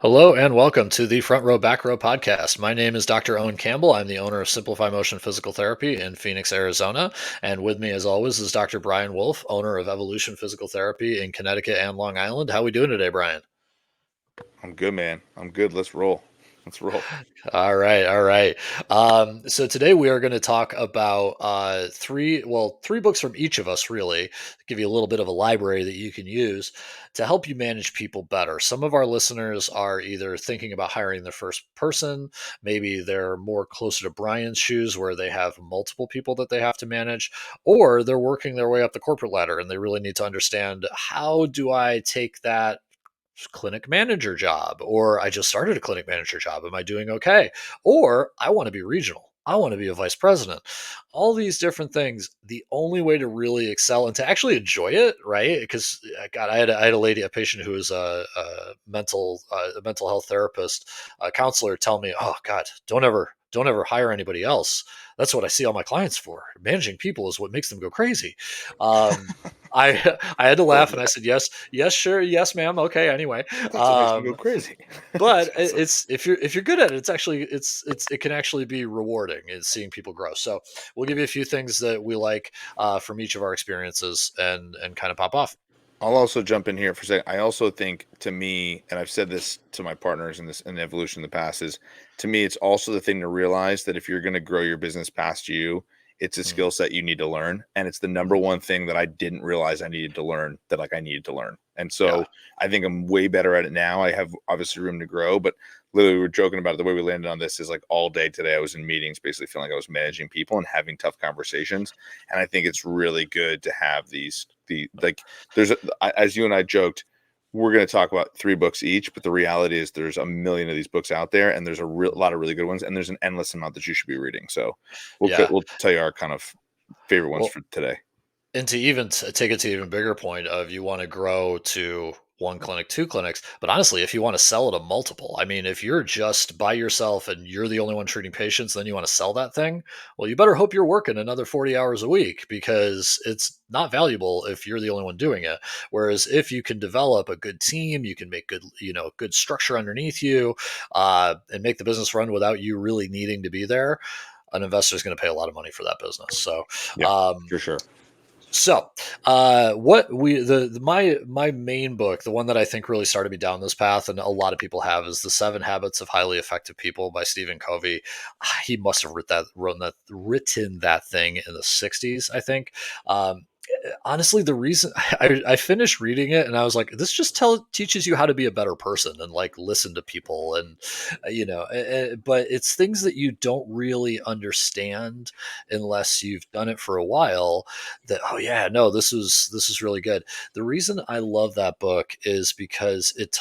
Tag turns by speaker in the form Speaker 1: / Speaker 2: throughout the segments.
Speaker 1: Hello and welcome to the Front Row Back Row podcast. My name is Dr. Owen Campbell. I'm the owner of Simplify Motion Physical Therapy in Phoenix, Arizona. And with me, as always, is Dr. Brian Wolf, owner of Evolution Physical Therapy in Connecticut and Long Island. How are we doing today, Brian?
Speaker 2: I'm good, man. I'm good. Let's roll. Let's roll.
Speaker 1: All right, all right. So today we are going to talk about three books from each of us, really, to give you a little bit of a library that you can use to help you manage people better. Some of our listeners are either thinking about hiring their first person, maybe they're more closer to Brian's shoes, where they have multiple people that they have to manage, or they're working their way up the corporate ladder and they really need to understand, how do I take that clinic manager job, or I just started a clinic manager job, am I doing okay, or I want to be regional, I want to be a vice president. All these different things, the only way to really excel and to actually enjoy it, right? Because god, I had a lady, a patient who was a mental health therapist, a counselor, tell me, oh god, don't ever hire anybody else. That's what I see all my clients for. Managing people is what makes them go crazy. I had to
Speaker 2: Love
Speaker 1: laugh and I
Speaker 2: that.
Speaker 1: said, yes, yes, sure, yes, ma'am, okay, anyway.
Speaker 2: That's what makes me go crazy. That's awesome.
Speaker 1: It's, if you're good at it, it can actually be rewarding. Is seeing people grow. So we'll give you a few things that we like from each of our experiences, and kind of pop off.
Speaker 2: I'll also jump in here for a second. I also think, to me, and I've said this to my partners in evolution in the past, is, to me, it's also the thing to realize that if you're going to grow your business past you, it's a
Speaker 1: Mm,
Speaker 2: skill set you need to learn, and it's the number
Speaker 1: mm,
Speaker 2: one thing that I didn't realize I needed to learn, that I needed to learn. And
Speaker 1: yeah,
Speaker 2: so I think I'm way better at it now. I have obviously room to grow, but literally, we were joking about it. The way we landed on this is, like, all day today I was in meetings, basically feeling like I was managing people and having tough conversations. And I think it's really good to have the like, as you and I joked, we're going to talk about three books each, but the reality is there's a million of these books out there, and there's lot of really good ones, and there's an endless amount that you should be reading. So
Speaker 1: yeah.
Speaker 2: we'll tell you our kind of favorite ones
Speaker 1: Well,
Speaker 2: for today.
Speaker 1: and to even take it to even bigger point of, you want to grow to one clinic, two clinics, but honestly, if you want to sell it a multiple, I mean, if you're just by yourself and you're the only one treating patients, then you want to sell that thing, well, you better hope you're working another 40 hours a week, because it's not valuable if you're the only one doing it. Whereas if you can develop a good team, you can make good, good structure underneath you, and make the business run without you really needing to be there, an investor is going to pay a lot of money for that business. So,
Speaker 2: Yeah,
Speaker 1: um,
Speaker 2: for sure.
Speaker 1: so, what we the my main book, the one that I think really started me down this path, and a lot of people have, is the Seven Habits of Highly Effective People by Stephen Covey. He must have written that thing in the '60s, I think. Honestly, the reason I finished reading it and I was like, this just teaches you how to be a better person and like listen to people, and but it's things that you don't really understand unless you've done it for a while, that, oh yeah, no, this is really good. The reason I love that book is because it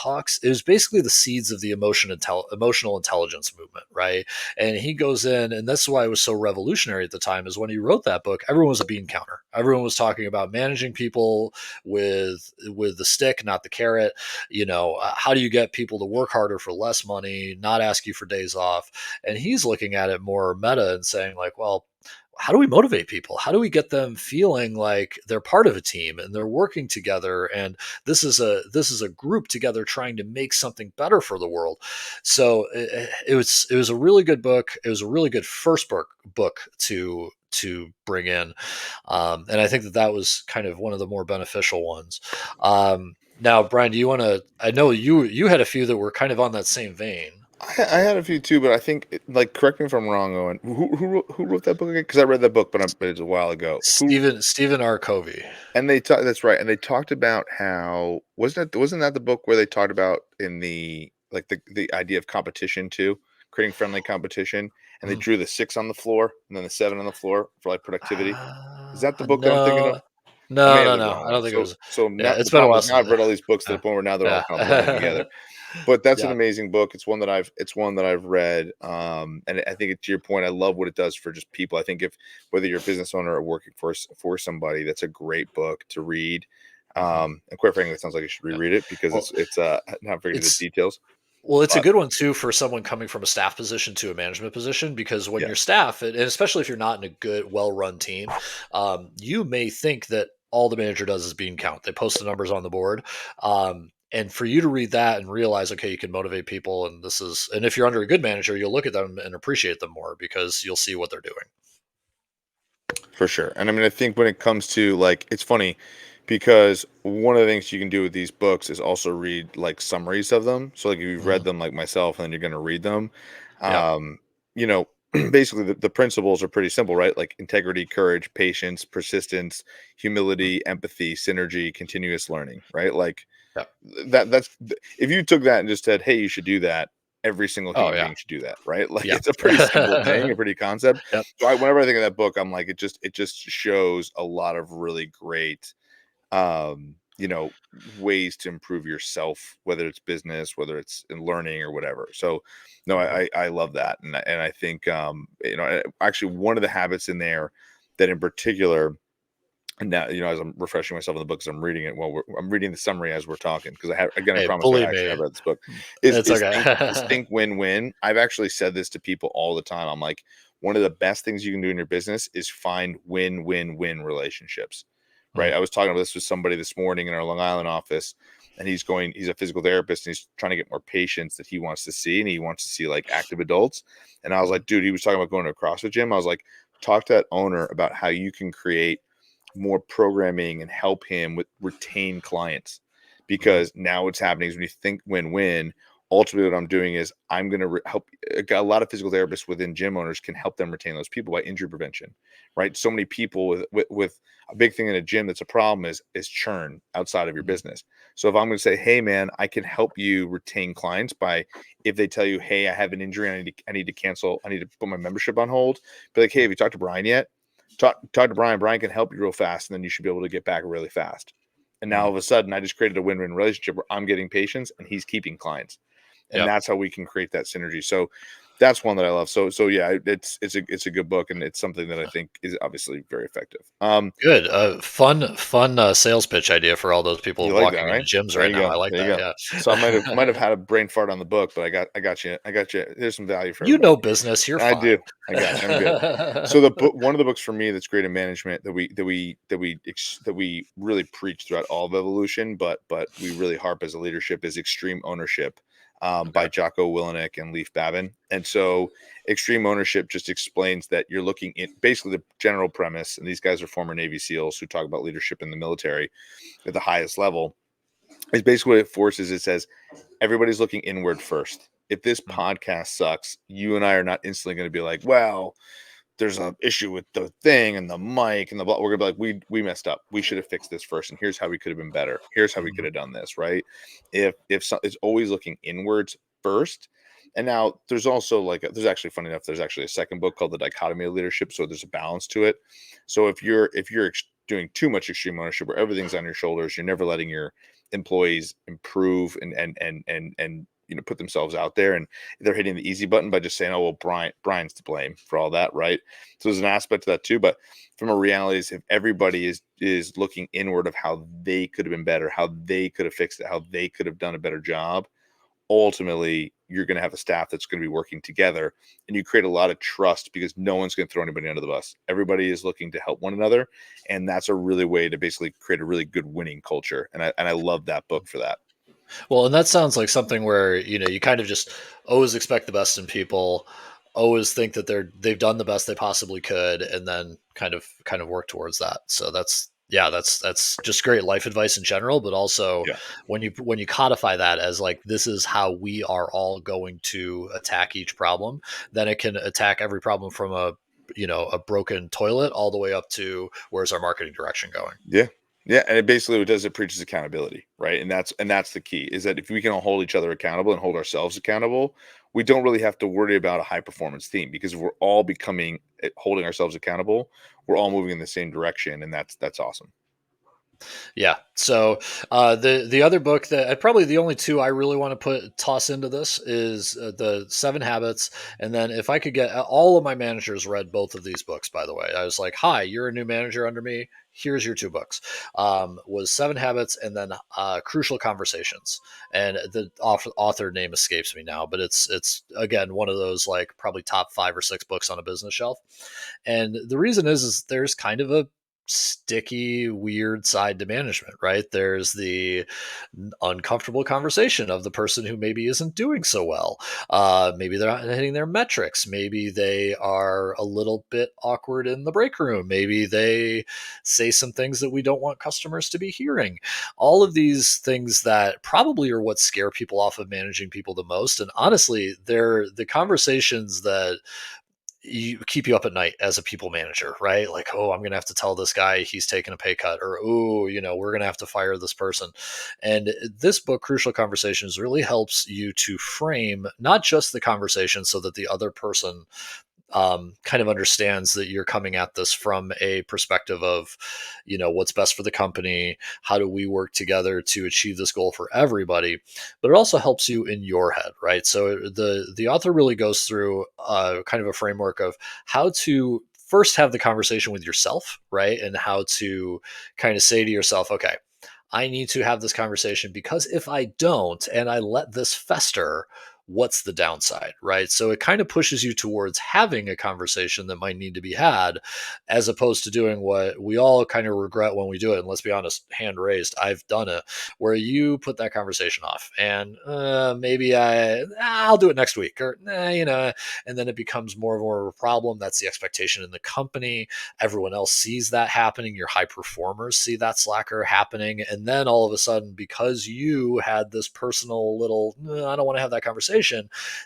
Speaker 1: was basically the seeds of the emotional intelligence movement, right? And he goes in, and that's why it was so revolutionary at the time, is when he wrote that book, everyone was a bean counter, everyone was talking about managing people with the stick, not the carrot. How do you get people to work harder for less money, not ask you for days off? And he's looking at it more meta and saying, like, well, how do we motivate people? How do we get them feeling like they're part of a team and they're working together, and this is a group together trying to make something better for the world? So it was a really good book. It was a really good first book to bring in, and I think that was kind of one of the more beneficial ones. Now, Brian, do you want to? I know you had a few that were kind of on that same vein.
Speaker 2: I had a few too, but I think, like, correct me if I'm wrong, Owen. Who wrote that book again? Because I read that book, but it was a while ago. Who
Speaker 1: Stephen R. Covey.
Speaker 2: And they talked. That's right. And they talked about how, wasn't that the book where they talked about, in the idea of competition too, creating friendly competition, and they
Speaker 1: Mhm.
Speaker 2: drew the six on the floor and then the seven on the floor for, like, productivity. Is that the book that I'm thinking of?
Speaker 1: No,
Speaker 2: I may
Speaker 1: no,
Speaker 2: have
Speaker 1: no,
Speaker 2: the
Speaker 1: no.
Speaker 2: wrong
Speaker 1: I
Speaker 2: one.
Speaker 1: don't think it
Speaker 2: So
Speaker 1: was.
Speaker 2: now
Speaker 1: Yeah, it's
Speaker 2: the
Speaker 1: been a
Speaker 2: problem
Speaker 1: while
Speaker 2: is, now
Speaker 1: since.
Speaker 2: I've read all these books to the
Speaker 1: Yeah,
Speaker 2: point where now they're all kind of blending together.
Speaker 1: yeah,
Speaker 2: But that's an
Speaker 1: yeah.
Speaker 2: amazing book. It's one that I've read, and I think, to your point, I love what it does for just people. I think, if whether you're a business owner or working for somebody, that's a great book to read.
Speaker 1: Mhm.
Speaker 2: And quite frankly, it sounds like you should
Speaker 1: Yeah.
Speaker 2: reread it, because
Speaker 1: Well,
Speaker 2: it's not very good at
Speaker 1: it's
Speaker 2: details.
Speaker 1: it's a
Speaker 2: But
Speaker 1: good one too for someone coming from a staff position to a management position, because when
Speaker 2: yeah,
Speaker 1: you're staff, and especially if you're not in a good, well-run team, you may think that all the manager does is bean count. They post the numbers on the board. And for you to read that and realize, okay, you can motivate people, and this is, and if you're under a good manager, you'll look at them and appreciate them more because you'll see what they're doing.
Speaker 2: For sure. And I mean, I think when it comes to like, it's funny because one of the things you can do with these books is also read like summaries of them. So, like, if you've read
Speaker 1: Mhm.
Speaker 2: them like myself, and then you're going to read them,
Speaker 1: Yeah.
Speaker 2: um, you know, basically the principles are pretty simple, right? Like integrity, courage, patience, persistence,
Speaker 1: Mhm.
Speaker 2: humility, empathy, synergy, continuous learning, right? Like,
Speaker 1: Yeah.
Speaker 2: if you took that and just said, "Hey, you should do that," every single
Speaker 1: Oh
Speaker 2: human
Speaker 1: yeah.
Speaker 2: being should do that, right? Like
Speaker 1: Yeah.
Speaker 2: it's a pretty simple thing, a pretty concept.
Speaker 1: Yep.
Speaker 2: So whenever I think of that book, I'm like, it just shows a lot of really great, ways to improve yourself, whether it's business, whether it's in learning or whatever. So, no,
Speaker 1: Mhm.
Speaker 2: I love that, and I think actually one of the habits in there that in particular and now, as I'm refreshing myself in the book, as I'm reading it I'm reading the summary as we're talking because I
Speaker 1: Hey,
Speaker 2: promise I
Speaker 1: believe
Speaker 2: actually
Speaker 1: me,
Speaker 2: have read this book. Is
Speaker 1: it's
Speaker 2: is
Speaker 1: okay.
Speaker 2: think win-win. I've actually said this to people all the time. I'm like, one of the best things you can do in your business is find win-win-win relationships. Right.
Speaker 1: Mm,
Speaker 2: I was talking about this with somebody this morning in our Long Island office, and he's a physical therapist and he's trying to get more patients that he wants to see, and he wants to see like active adults. And I was
Speaker 1: mhm,
Speaker 2: like, dude, he was talking about going to a CrossFit gym. I was like, talk to that owner about how you can create more programming and help him with retain clients,
Speaker 1: mhm,
Speaker 2: because now what's happening is when you think win-win, ultimately what I'm doing is I'm going to help a lot of physical therapists within gym owners can help them retain those people by injury prevention, right? So many people with a big thing in a gym that's a problem is churn outside of your
Speaker 1: mhm,
Speaker 2: business. So if I'm going to say, hey man, I can help you retain clients by, if they tell you, hey, I have an injury, I need to cancel, I need to put my membership on hold, be like, hey, have you talked to Brian yet? Talk to Brian. Brian can help you real fast, and then you should be able to get back really fast. And now all
Speaker 1: mhm.
Speaker 2: of a sudden, I just created a win-win relationship where I'm getting patients and he's keeping clients, and
Speaker 1: Yep.
Speaker 2: that's how we can create that synergy. So that's one that I love. So yeah, it's a good book, and it's something that I think is obviously very effective.
Speaker 1: Good. Fun sales pitch idea for all those people
Speaker 2: You like that,
Speaker 1: walking into
Speaker 2: right?
Speaker 1: gyms
Speaker 2: There
Speaker 1: right
Speaker 2: you
Speaker 1: now.
Speaker 2: go.
Speaker 1: I like
Speaker 2: There you
Speaker 1: that.
Speaker 2: go. So I might have
Speaker 1: Yeah.
Speaker 2: had a brain fart on the book, but I got you. There's some value for
Speaker 1: You
Speaker 2: everybody.
Speaker 1: know business. You're
Speaker 2: I
Speaker 1: fine.
Speaker 2: do. I got you. I'm good. So the book, one of the books for me that's great in management that we really preach throughout all of evolution, but we really harp as a leadership is Extreme Ownership, by
Speaker 1: Okay.
Speaker 2: Jocko Willenick and Leif Babin. And so Extreme Ownership just explains that you're looking at basically the general premise, and these guys are former Navy SEALs who talk about leadership in the military at the highest level. Is basically what it forces. It says everybody's looking inward first. If this
Speaker 1: Mm,
Speaker 2: podcast sucks, you and I are not instantly going to be like, well, there's an issue with the thing and the mic and the blah. We're gonna be like, we messed up. We should have fixed this first, and here's how we could have been better. Here's how we could
Speaker 1: mhm,
Speaker 2: have done this, right? If so, it's always looking inwards first. And now there's also there's actually funny enough, there's actually a second book called The Dichotomy of Leadership. So there's a balance to it. So if you're doing too much extreme ownership where everything's on your shoulders, you're never letting your employees improve and put themselves out there, and they're hitting the easy button by just saying, oh well, Brian's to blame for all that, right? So there's an aspect to that too. But from a reality is, if everybody is looking inward of how they could have been better, how they could have fixed it, how they could have done a better job, ultimately you're going to have a staff that's going to be working together, and you create a lot of trust because no one's going to throw anybody under the bus. Everybody is looking to help one another, and that's a really way to basically create a really good winning culture. And I love that
Speaker 1: mm.
Speaker 2: book for that.
Speaker 1: Well, and that sounds like something where you kind of just always expect the best in people, always think that they've done the best they possibly could, and then kind of work towards that. So that's just great life advice in general, but also
Speaker 2: Yeah.
Speaker 1: when you codify that as like this is how we are all going to attack each problem, then it can attack every problem from a broken toilet all the way up to where's our marketing direction going.
Speaker 2: Yeah. Yeah, and it basically what it does, it preaches accountability, right? And that's the key, is that if we can all hold each other accountable and hold ourselves accountable, we don't really have to worry about a high performance team, because if we're all becoming holding ourselves accountable, we're all moving in the same direction, and that's awesome.
Speaker 1: Yeah. So the other book that probably the only two I really want to put toss into this is the Seven Habits, and then if I could get all of my managers read both of these books. By the way, I was like, "Hi, you're a new manager under me. Here's your two books." Was Seven Habits, and then Crucial Conversations, and the author name escapes me now, but it's again one of those like probably top 5 or 6 books on a business shelf. And the reason is there's kind of a sticky, weird side to management, right? There's the uncomfortable conversation of the person who maybe isn't doing so well. Maybe they're not hitting their metrics. Maybe they are a little bit awkward in the break room. Maybe they say some things that we don't want customers to be hearing. All of these things that probably are what scare people off of managing people the most. And honestly, they're the conversations that you keep you up at night as a people manager, right? Like, oh, I'm going to have to tell this guy he's taking a pay cut, or, oh, we're going to have to fire this person. And this book, Crucial Conversations, really helps you to frame not just the conversation so that the other person kind of understands that you're coming at this from a perspective of, what's best for the company. How do we work together to achieve this goal for everybody? But it also helps you in your head, right? So the author really goes through kind of a framework of how to first have the conversation with yourself, right? And how to kind of say to yourself, okay, I need to have this conversation because if I don't and I let this fester, what's the downside, right? So it kind of pushes you towards having a conversation that might need to be had, as opposed to doing what we all kind of regret when we do it. And let's be honest, hand raised, I've done it, where you put that conversation off, and maybe I'll do it next week, or and then it becomes more and more of a problem. That's the expectation in the company. Everyone else sees that happening. Your high performers see that slacker happening. And then all of a sudden, because you had this personal little, I don't want to have that conversation,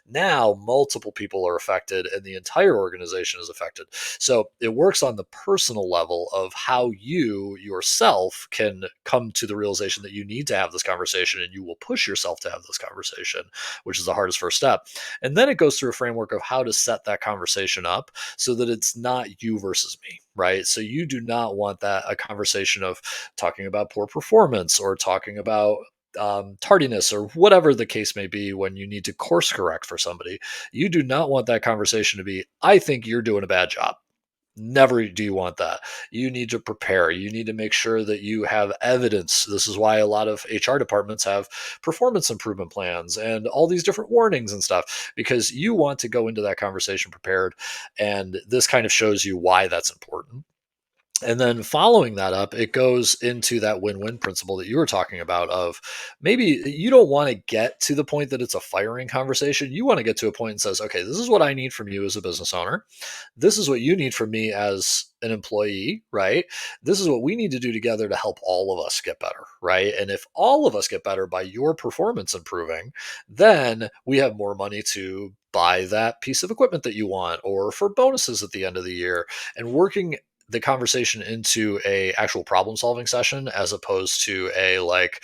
Speaker 1: now multiple people are affected and the entire organization is affected. So it works on the personal level of how you yourself can come to the realization that you need to have this conversation, and you will push yourself to have this conversation, which is the hardest first step. And then it goes through a framework of how to set that conversation up so that it's not you versus me, right? So you do not want that a conversation of talking about poor performance or talking about tardiness or whatever the case may be when you need to course correct for somebody. You do not want that conversation to be, I think you're doing a bad job. Never do you want that. You need to prepare. You need to make sure that you have evidence. This is why a lot of HR departments have performance improvement plans and all these different warnings and stuff, because you want to go into that conversation prepared. And this kind of shows you why that's important. And then following that up, it goes into that win-win principle that you were talking about of maybe you don't want to get to the point that it's a firing conversation. You want to get to a point and says, okay, this is what I need from you as a business owner. This is what you need from me as an employee, right? This is what we need to do together to help all of us get better, right? And if all of us get better by your performance improving, then we have more money to buy that piece of equipment that you want, or for bonuses at the end of the year. And working the conversation into a actual problem solving session, as opposed to a like,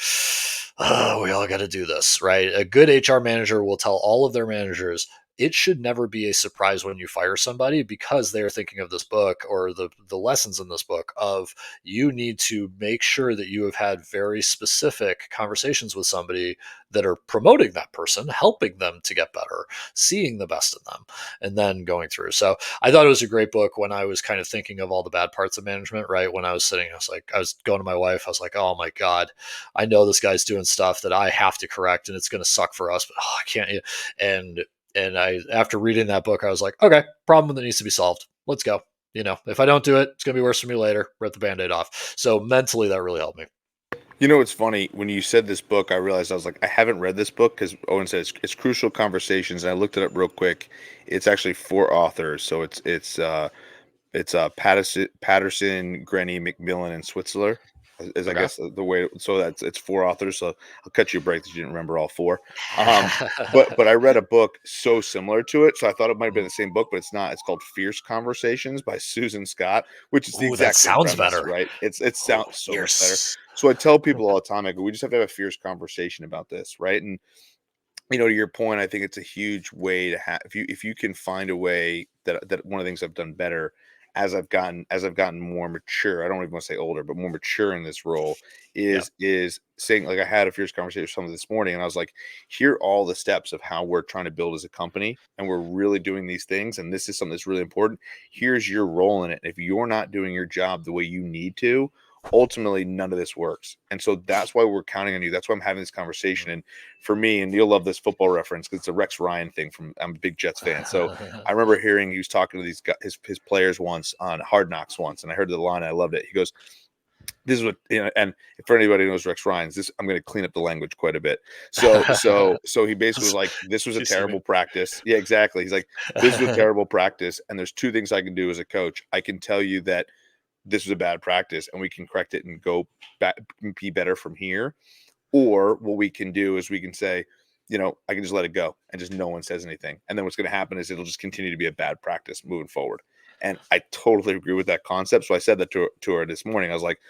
Speaker 1: oh, we all got to do this, right? A good HR manager will tell all of their managers, it should never be a surprise when you fire somebody, because they're thinking of this book or the lessons in this book of, you need to make sure that you have had very specific conversations with somebody that are promoting that person, helping them to get better, seeing the best in them, and then going through. So I thought it was a great book when I was kind of thinking of all the bad parts of management, right? When I was sitting, I was going to my wife, I was like, oh my God, I know this guy's doing stuff that I have to correct and it's going to suck for us, but I can't. And I, after reading that book, I was like, okay, problem that needs to be solved. Let's go. If I don't do it, it's going to be worse for me later. Rip the Band-Aid off. So mentally, that really helped me.
Speaker 2: It's funny when you said this book, I realized I was like, I haven't read this book because Owen said it's Crucial Conversations, and I looked it up real quick. It's actually 4 authors, so it's Patterson, Grenny, McMillan, and Switzler. Is I
Speaker 1: Okay.
Speaker 2: guess the way. So it's 4 authors. So I'll cut you a break that you didn't remember all four. Um, but I read a book so similar to it, so I thought it might have been the same book, but it's not. It's called Fierce Conversations by Susan Scott, which is the
Speaker 1: Ooh, that
Speaker 2: exact same
Speaker 1: sounds
Speaker 2: premise,
Speaker 1: better.
Speaker 2: right? It
Speaker 1: Oh,
Speaker 2: sounds so much better.
Speaker 1: fierce.
Speaker 2: So I tell people all the time, I go, we just have to have a fierce conversation about this, right? And to your point, I think it's a huge way to have, if you can find a way that one of the things I've done better as I've gotten more mature. I don't even want to say older, but more mature in this role
Speaker 1: Yep.
Speaker 2: is saying, like, I had a fierce conversation with someone this morning, and I was like, here are all the steps of how we're trying to build as a company, and we're really doing these things, and this is something that's really important. Here's your role in it. If you're not doing your job the way you need to, ultimately none of this works. And so that's why we're counting on you. That's why I'm having this conversation. And for me, and you'll love this football reference because it's a Rex Ryan thing from, I'm a big Jets fan. So I remember hearing he was talking to these guys, his players once on Hard Knocks once, and I heard the line, I loved it. He goes, this is what, and for anybody who knows Rex Ryan's, this, I'm going to clean up the language quite a bit. So he basically was like, this was a terrible practice. Yeah, exactly. He's like, this was a terrible practice. And there's two things I can do as a coach. I can tell you that this was a bad practice and we can correct it and go back, be better from here. Or what we can do is we can say, I can just let it go and just no one says anything. And then what's going to happen is it'll just continue to be a bad practice moving forward. And I totally agree with that concept. So I said that to her this morning. I was like,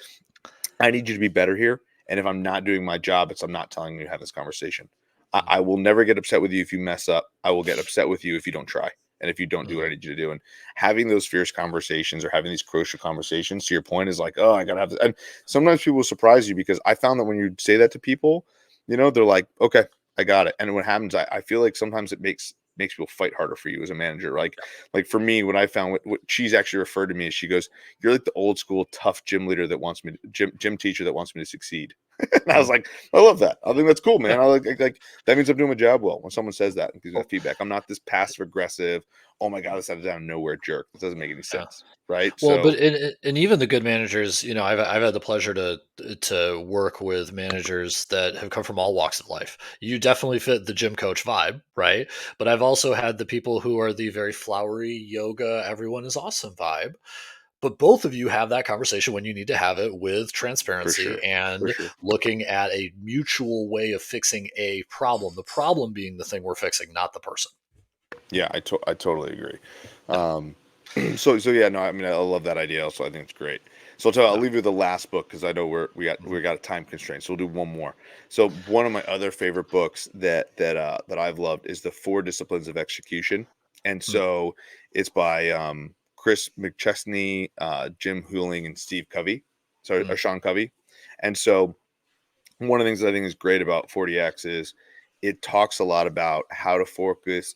Speaker 2: I need you to be better here. And if I'm not doing my job, I'm not telling you to have this conversation. I will never get upset with you if you mess up. I will get upset with you if you don't try. And if you don't do what I need you to do. And having those fierce conversations or having these crucial conversations, to your point, is like, oh, I got to have this. And sometimes people will surprise you because I found that when you say that to people, they're like, okay, I got it. And what happens, I feel like sometimes it makes people fight harder for you as a manager. Like for me, what I found, what she's actually referred to me as, she goes, you're like the old school tough gym leader that wants me, gym teacher that wants me to succeed. And I was like, I love that. I think that's cool, man. I like that means I'm doing my job well. When someone says that and gives that feedback, I'm not this passive aggressive, oh my God, this out of down nowhere jerk. It doesn't make any sense. Right.
Speaker 1: Well,
Speaker 2: So
Speaker 1: but and even the good managers, I've had the pleasure to work with managers that have come from all walks of life. You definitely fit the gym coach vibe, right? But I've also had the people who are the very flowery yoga, everyone is awesome vibe. But both of you have that conversation when you need to have it, with
Speaker 2: for
Speaker 1: transparency
Speaker 2: sure. For
Speaker 1: and
Speaker 2: sure.
Speaker 1: looking at a mutual way of fixing a problem. The problem being the thing we're fixing, not the person.
Speaker 2: Yeah, I totally agree.
Speaker 1: Yeah.
Speaker 2: So yeah, no, I mean, I love that idea. Also, I think it's great. So I'll
Speaker 1: Yeah.
Speaker 2: leave you with the last book because I know we got a time constraint. So we'll do one more. So one of my other favorite books that I've loved is The Four Disciplines of Execution, and
Speaker 1: Mhm.
Speaker 2: so it's by Chris McChesney, Jim Huling, and Steve Covey. Sorry, or
Speaker 1: Mhm.
Speaker 2: Sean Covey. And so one of the things that I think is great about 40X is it talks a lot about how to focus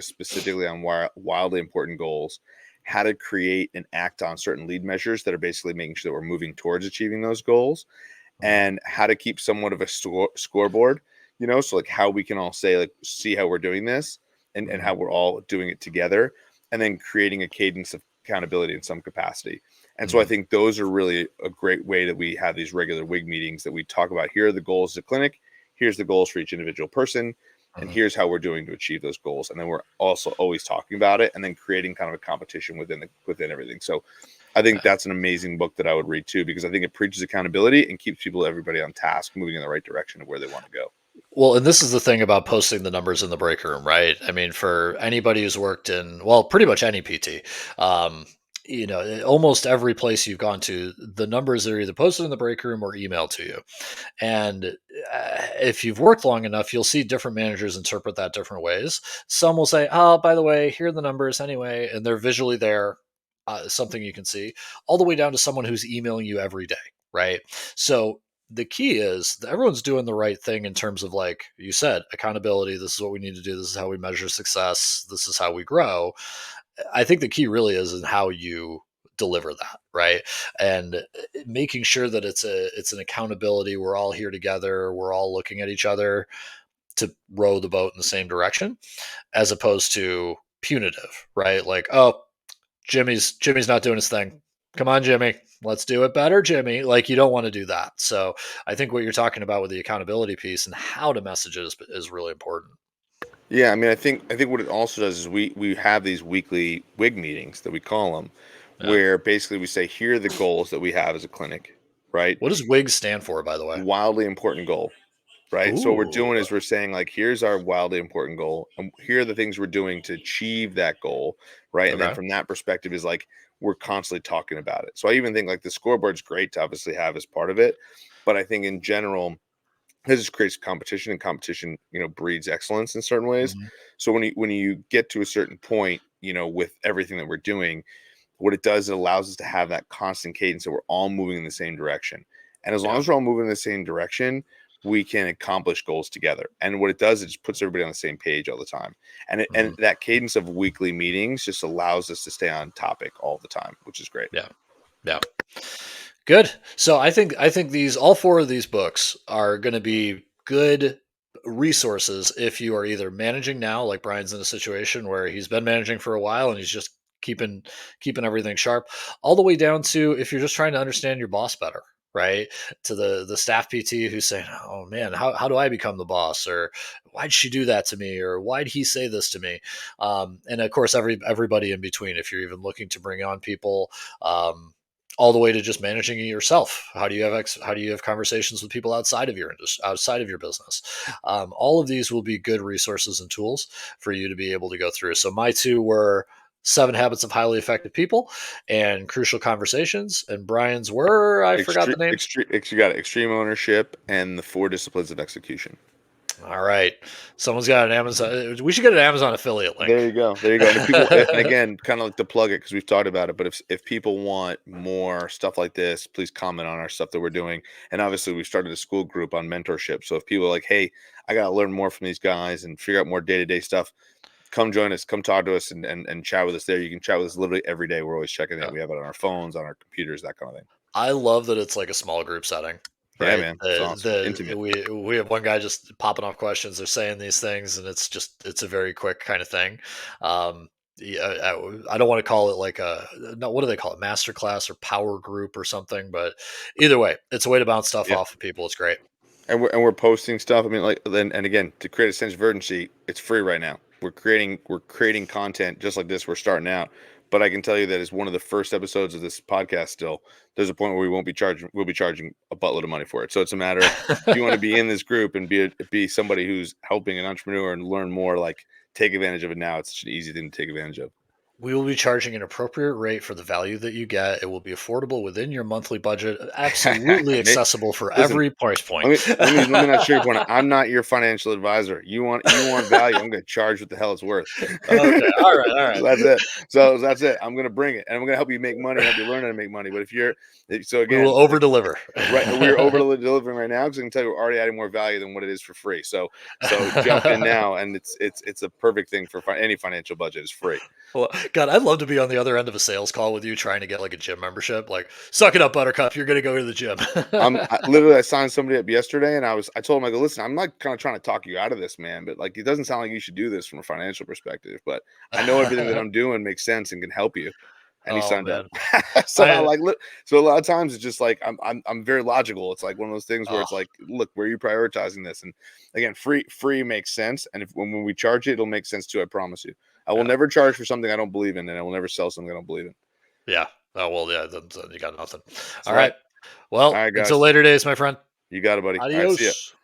Speaker 2: specifically on wildly important goals, how to create and act on certain lead measures that are basically making sure that we're moving towards achieving those goals,
Speaker 1: Mhm.
Speaker 2: and how to keep somewhat of a scoreboard, so like how we can all say, like, see how we're doing this, and
Speaker 1: Mhm.
Speaker 2: how we're all doing it together, and then creating a cadence of accountability in some capacity. And so I
Speaker 1: Mhm.
Speaker 2: think those are really a great way that we have these regular WIG meetings that we talk about. Here are the goals of the clinic. Here's the goals for each individual person. And
Speaker 1: Mhm.
Speaker 2: here's how we're doing to achieve those goals. And then we're also always talking about it and then creating kind of a competition within everything. So I think
Speaker 1: Yeah.
Speaker 2: that's an amazing book that I would read too, because I think it preaches accountability and keeps everybody on task, moving in the right direction of where they want to go.
Speaker 1: Well, and this is the thing about posting the numbers in the break room, right? I mean, for anybody who's worked in, well, pretty much any PT, um, almost every place you've gone to, the numbers are either posted in the break room or emailed to you. And if you've worked long enough, you'll see different managers interpret that different ways. Some will say, "Oh, by the way, here are the numbers anyway," and they're visually there, something you can see, all the way down to someone who's emailing you every day, right? So the key is that everyone's doing the right thing in terms of, like you said, accountability. This is what we need to do. This is how we measure success. This is how we grow. I think the key really is in how you deliver that, right? And making sure that it's an accountability. We're all here together. We're all looking at each other to row the boat in the same direction, as opposed to punitive, right? Like, oh, Jimmy's not doing his thing. Come on, Jimmy. Let's do it better, Jimmy. Like, you don't want to do that. So I think what you're talking about with the accountability piece and how to message it is really important.
Speaker 2: Yeah, I mean, I think what it also does is we have these weekly WIG meetings that we call them,
Speaker 1: Yeah.
Speaker 2: where basically we say, here are the goals that we have as a clinic, right?
Speaker 1: What does WIG stand for, by the way?
Speaker 2: Wildly important goal, right? So what we're
Speaker 1: Ooh.
Speaker 2: doing is we're saying, like, here's our wildly important goal, and here are the things we're doing to achieve that goal, right? And then
Speaker 1: Okay.
Speaker 2: from that perspective is like we're constantly talking about it. So I even think like the scoreboard's great to obviously have as part of it, but I think in general, this just creates competition, and competition, breeds excellence in certain ways.
Speaker 1: Mhm.
Speaker 2: So when you get to a certain point, with everything that we're doing, what it does, it allows us to have that constant cadence that we're all moving in the same direction. And as long
Speaker 1: Yeah.
Speaker 2: as we're all moving in the same direction, we can accomplish goals together. And what it does, it just puts everybody on the same page all the time. And
Speaker 1: Mhm.
Speaker 2: that cadence of weekly meetings just allows us to stay on topic all the time, which is great.
Speaker 1: Yeah. Yeah. Good. So I think these all four of these books are going to be good resources if you are either managing now, like Brian's in a situation where he's been managing for a while and he's just keeping everything sharp, all the way down to if you're just trying to understand your boss better, right? To the staff PT who's saying, "Oh man, how do I become the boss?" Or "Why'd she do that to me?" Or "Why'd he say this to me?" And of course, everybody in between. If you're even looking to bring on people. All the way to just managing it yourself. How do you have conversations with people outside of your outside of your business? All of these will be good resources and tools for you to be able to go through. So my two were Seven Habits of Highly Effective People and Crucial Conversations, and Brian's were I forgot
Speaker 2: Extreme,
Speaker 1: the name.
Speaker 2: extreme, you got it. Extreme ownership and the four disciplines of execution.
Speaker 1: All right, someone's got an Amazon. We should get an Amazon affiliate link.
Speaker 2: There you go. There you go. And if people, and again, kind of like to plug it because we've talked about it. But if people want more stuff like this, please comment on our stuff that we're doing. And obviously, we've started a school group on mentorship. So if people are like, hey, I got to learn more from these guys and figure out more day to day stuff, come join us. Come talk to us and chat with us there. You can chat with us literally every day. We're always checking it. We have it on our phones, on our computers, that kind of thing.
Speaker 1: I love that it's like a small group setting,
Speaker 2: Yeah,
Speaker 1: right?
Speaker 2: man, it's awesome. Intimate.
Speaker 1: We have one guy just popping off questions. They're saying these things, and it's a very quick kind of thing. Yeah, I don't want to call it like a no. What do they call it? Masterclass or power group or something. But either way, it's a way to bounce stuff
Speaker 2: Yeah.
Speaker 1: off of people. It's great.
Speaker 2: And we're posting stuff. I mean, like then and again, to create a sense of urgency, it's free right now. We're creating content just like this. We're starting out, but I can tell you that as one of the first episodes of this podcast, still there's a point where we won't be charging. We'll be charging a buttload of money for it. So it's a matter of if you want to be in this group and be somebody who's helping an entrepreneur and learn more, like take advantage of it now. It's such an easy thing to take advantage of.
Speaker 1: We will be charging an appropriate rate for the value that you get. It will be affordable within your monthly budget, absolutely accessible for
Speaker 2: Listen,
Speaker 1: every price point.
Speaker 2: let me not share your point. I'm not your financial advisor. You want value. I'm going to charge what the hell it's worth.
Speaker 1: Okay, all right, all right.
Speaker 2: That's it. So that's it. I'm going to bring it, and I'm going to help you make money, help you learn how to make money. But so
Speaker 1: We will
Speaker 2: again,
Speaker 1: over deliver.
Speaker 2: right, we're over delivering right now because I can tell you we're already adding more value than what it is for free. So jump in now, and it's a perfect thing for any financial budget. It's free.
Speaker 1: Well, God, I'd love to be on the other end of a sales call with you trying to get like a gym membership. Like, suck it up, Buttercup. You're going to go to the gym.
Speaker 2: I signed somebody up yesterday, and I told him, I go, listen, I'm not kind of trying to talk you out of this, man, but like it doesn't sound like you should do this from a financial perspective, but I know everything that I'm doing makes sense and can help you. And he
Speaker 1: Oh,
Speaker 2: signed up.
Speaker 1: man.
Speaker 2: So I
Speaker 1: I,
Speaker 2: like so a lot of times it's just like I'm very logical. It's like one of those things where
Speaker 1: oh,
Speaker 2: it's like, look, where are you prioritizing this? And again, free makes sense. And if when we charge it, it'll make sense too. I promise you. I will
Speaker 1: yeah.
Speaker 2: never charge for something I don't believe in, and I will never sell something I don't believe in.
Speaker 1: Yeah. Oh, well, yeah. Then you got nothing.
Speaker 2: That's
Speaker 1: All
Speaker 2: right.
Speaker 1: right.
Speaker 2: All
Speaker 1: Well,
Speaker 2: right,
Speaker 1: until
Speaker 2: guys.
Speaker 1: later days, my friend.
Speaker 2: You got it, buddy. All right, see ya.
Speaker 1: Adios.